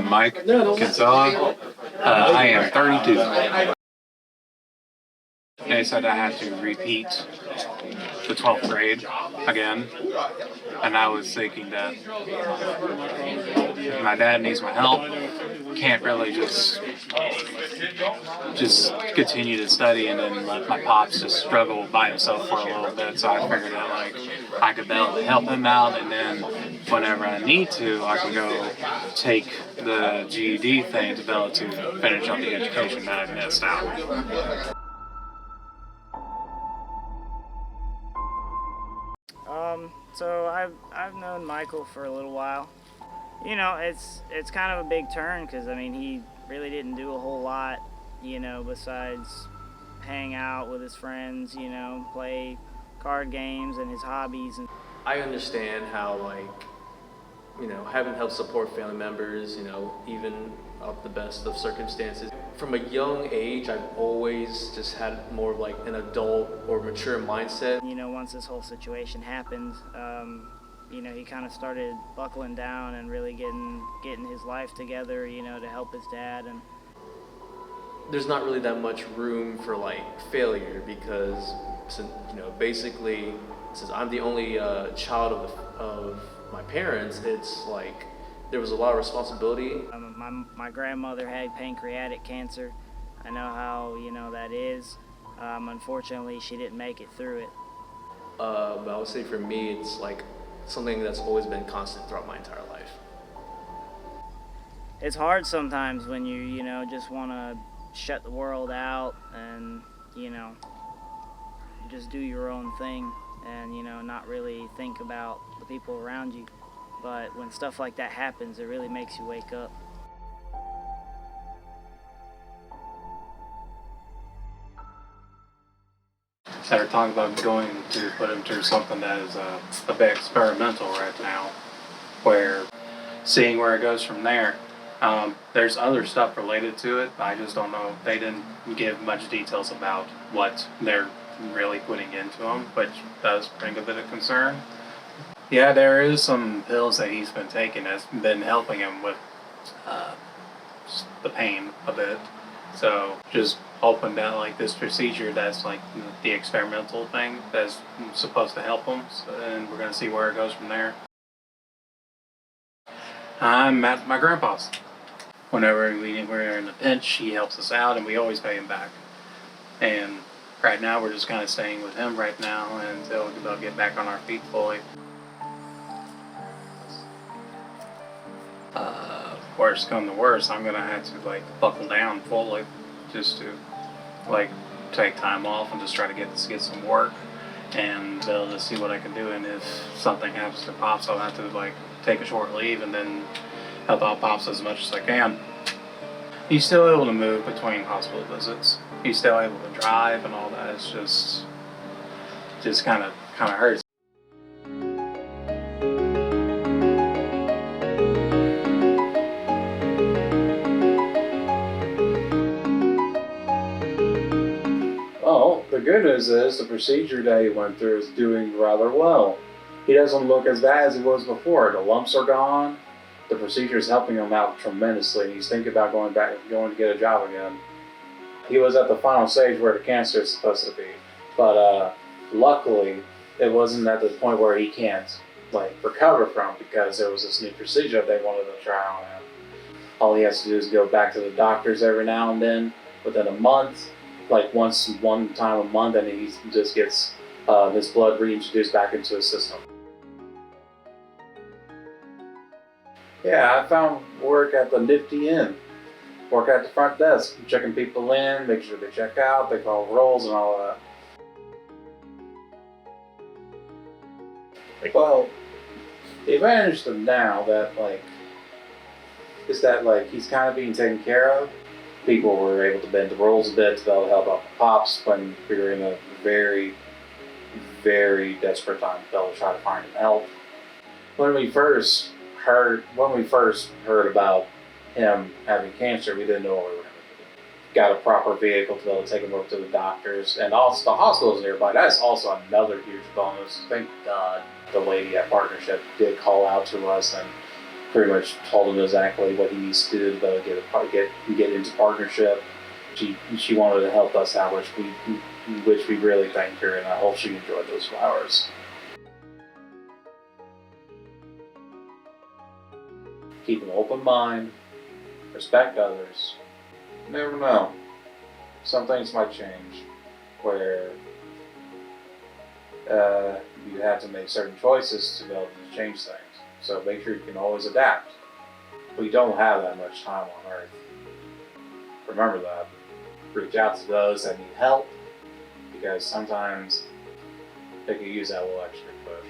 Mike Kinsella. I am 32. They said I had to repeat the 12th grade again, and I was thinking that my dad needs my help. Can't really just continue to study and then let my pops just struggle by himself for a little bit. So I figured that I could be able to help him out, and then whenever I need to, I can go take the GED thing to be able to finish up the education that I missed out. So I've known Michael for a little while. You know, it's kind of a big turn because I mean he really didn't do a whole lot, you know, besides hang out with his friends, you know, play card games and his hobbies. And I understand how, like, you know, having help support family members, you know, even of the best of circumstances. From a young age, I've always just had more of like an adult or mature mindset. You know, once this whole situation happened, you know, he kind of started buckling down and really getting his life together, you know, to help his dad. And there's not really that much room for like failure because, you know, basically, since I'm the only child of my parents, it's like there was a lot of responsibility. My grandmother had pancreatic cancer. I know how, you know, that is. Unfortunately, she didn't make it through it. But I would say for me, it's like something that's always been constant throughout my entire life. It's hard sometimes when you know, just want to shut the world out and, you know, just do your own thing and, you know, not really think about the people around you. But when stuff like that happens, it really makes you wake up. So we're talking about going to put him through something that is a bit experimental right now, where seeing where it goes from there. There's other stuff related to it. I just don't know. They didn't give much details about what they're really putting into him, which does bring a bit of concern. Yeah, there is some pills that he's been taking that's been helping him with the pain a bit. So just hoping that like this procedure that's like the experimental thing that's supposed to help him, and we're gonna see where it goes from there. I'm at my grandpa's. Whenever we're in a pinch, he helps us out, and we always pay him back. And right now, we're just kind of staying with him right now until we'll get back on our feet fully. Worst come to worst, I'm gonna have to like buckle down fully, just to like take time off and just try to get some work and be able to see what I can do. And if something happens to Pops, I'll have to like take a short leave and then help out Pops as much as I can. He's still able to move between hospital visits. He's still able to drive and all that. It's just kind of hurts. Well, the good news is the procedure that he went through is doing rather well. He doesn't look as bad as he was before. The lumps are gone. The procedure is helping him out tremendously. He's thinking about going to get a job again. He was at the final stage where the cancer is supposed to be, but luckily it wasn't at the point where he can't like recover from, because there was this new procedure they wanted to try on him. All he has to do is go back to the doctors every now and then within a month, like one time a month, and he just gets his blood reintroduced back into his system. Yeah, I found work at the Nifty Inn. Work at the front desk, checking people in, making sure they check out, they call rolls and all that. Well, the advantage to now that is that he's kind of being taken care of. People were able to bend the rules a bit to be able to help out the Pops when we were in a very, very desperate time to be able to try to find him help. When we first heard about him having cancer, we didn't know what we were going to do. Got a proper vehicle to be able to take him over to the doctors, and also the hospitals nearby. That's also another huge bonus. Thank God the lady at Partnership did call out to us and pretty much told him exactly what he needs to do to get into partnership. She wanted to help us out, which we really thanked her, and I hope she enjoyed those flowers. Keep an open mind, respect others. You never know. Some things might change where you have to make certain choices to be able to change things. So make sure you can always adapt. We don't have that much time on Earth. Remember that. Reach out to those that need help, because sometimes they could use that little extra push.